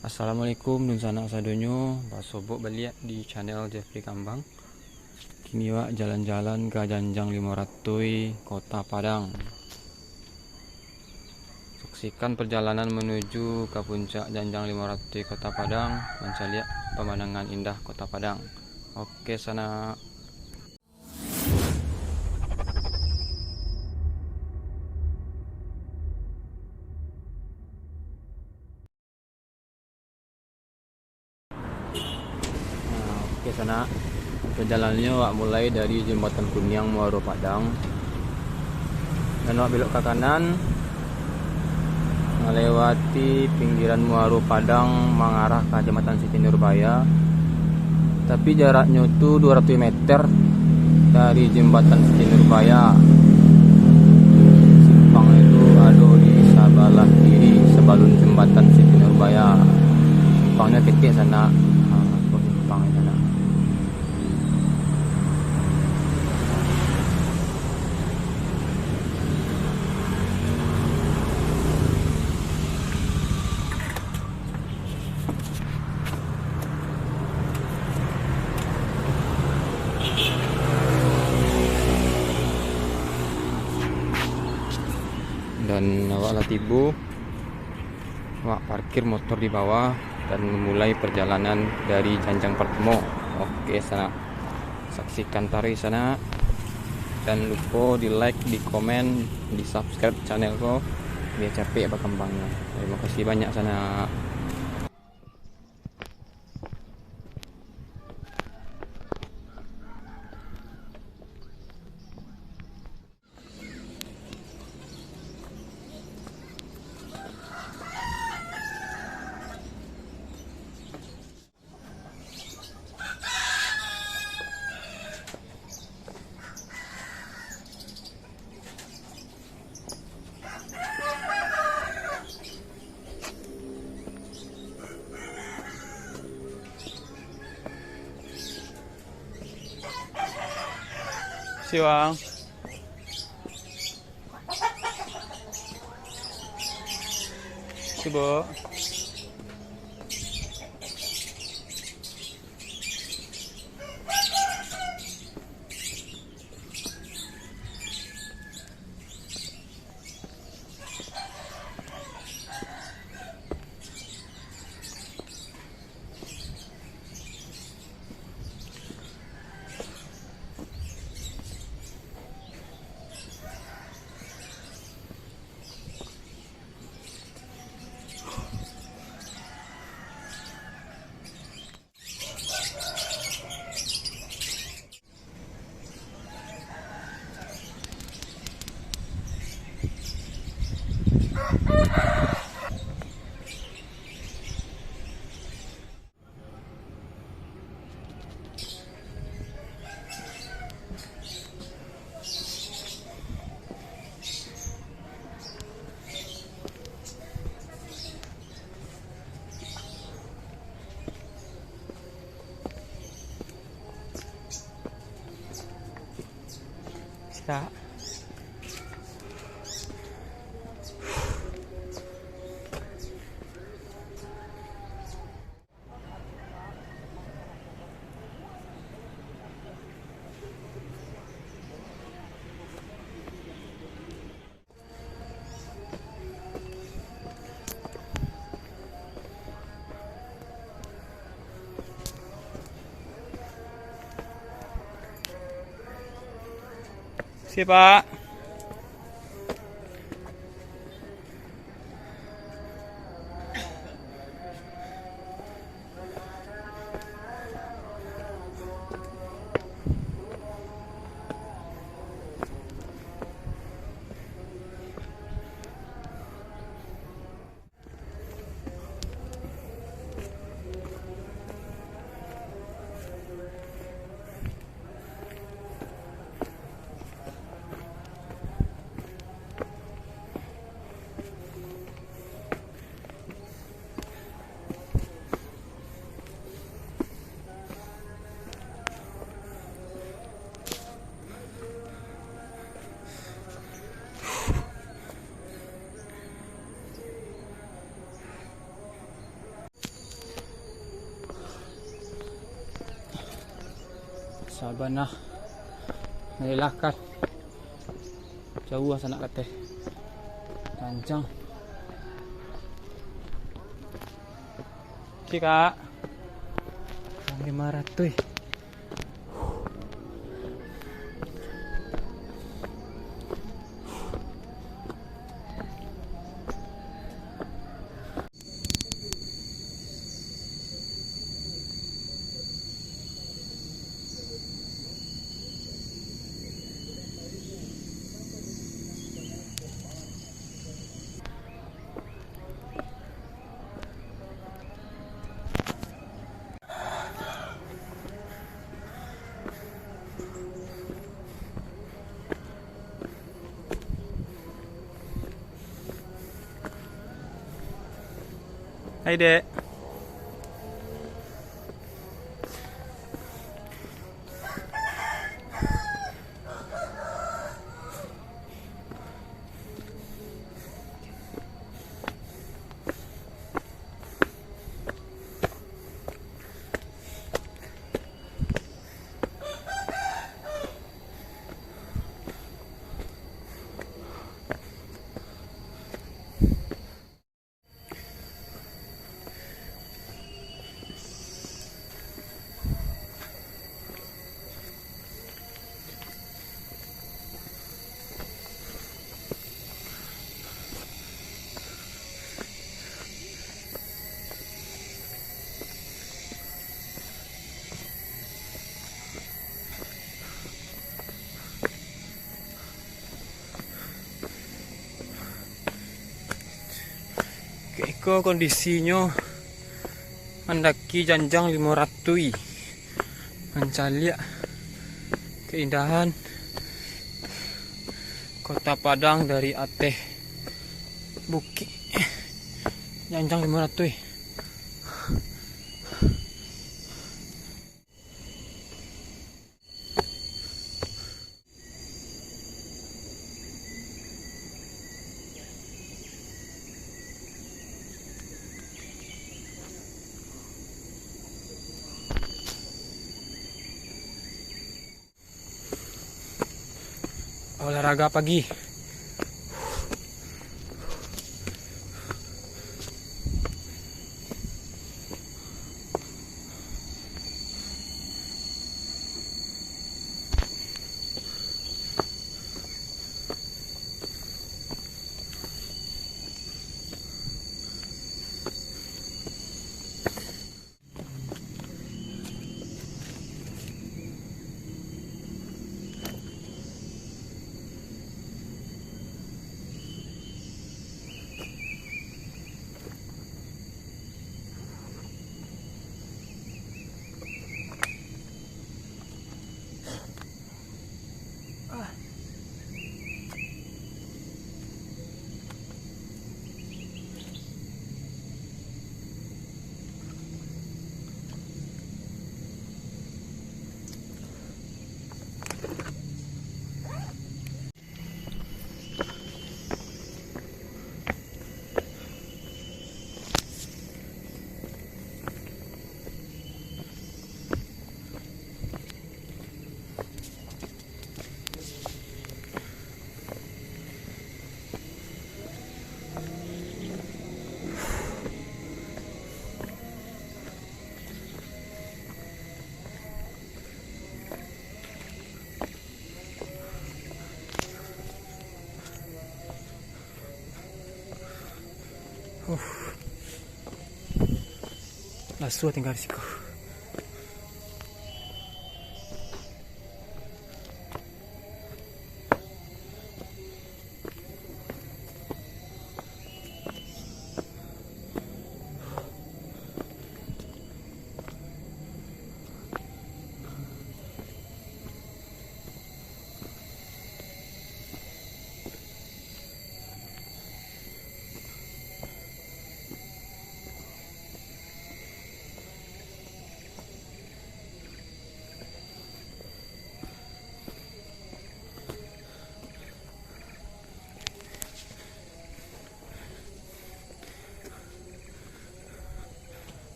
Assalamualaikum dun sanak sadonyo Pak Sobok balik di channel Jeffrey Kambang. Kini wak jalan-jalan ke Janjang 500 Kota Padang. Saksikan perjalanan menuju ke puncak Janjang 500 Kota Padang dan saya lihat pemandangan indah Kota Padang. Oke sana. Oke sana, perjalanannya wak mulai dari Jembatan Kunyang Muaro Padang dan wak belok ke kanan melewati pinggiran Muaro Padang mengarah ke Jembatan Siti Nurbaya. Tapi jaraknya itu 200 meter dari Jembatan Siti Nurbaya. Simpang itu ada di sebelah kiri sebelum Jembatan Siti Nurbaya. Simpangnya kecil sana. Simpang sana. Dan awak tiba, awak parkir motor di bawah dan memulai perjalanan dari Janjang pertama. Oke sana, saksikan tari sana dan lupa di like, di komen, di subscribe channelku biar capek berkembangnya. Terima kasih banyak sana. Siwang. Sibo. Siap. Siapa? sabar nah. Melelahkan. Jauh sana kata. Panjang. Oke kak. 500. Hai dek. Iko kondisinya mendaki Janjang 500 mencari keindahan Kota Padang dari Ateh Bukit Janjang 500. Olahraga pagi. Lasu tinggal di situ.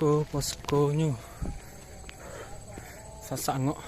Poskonya Sasak ngok.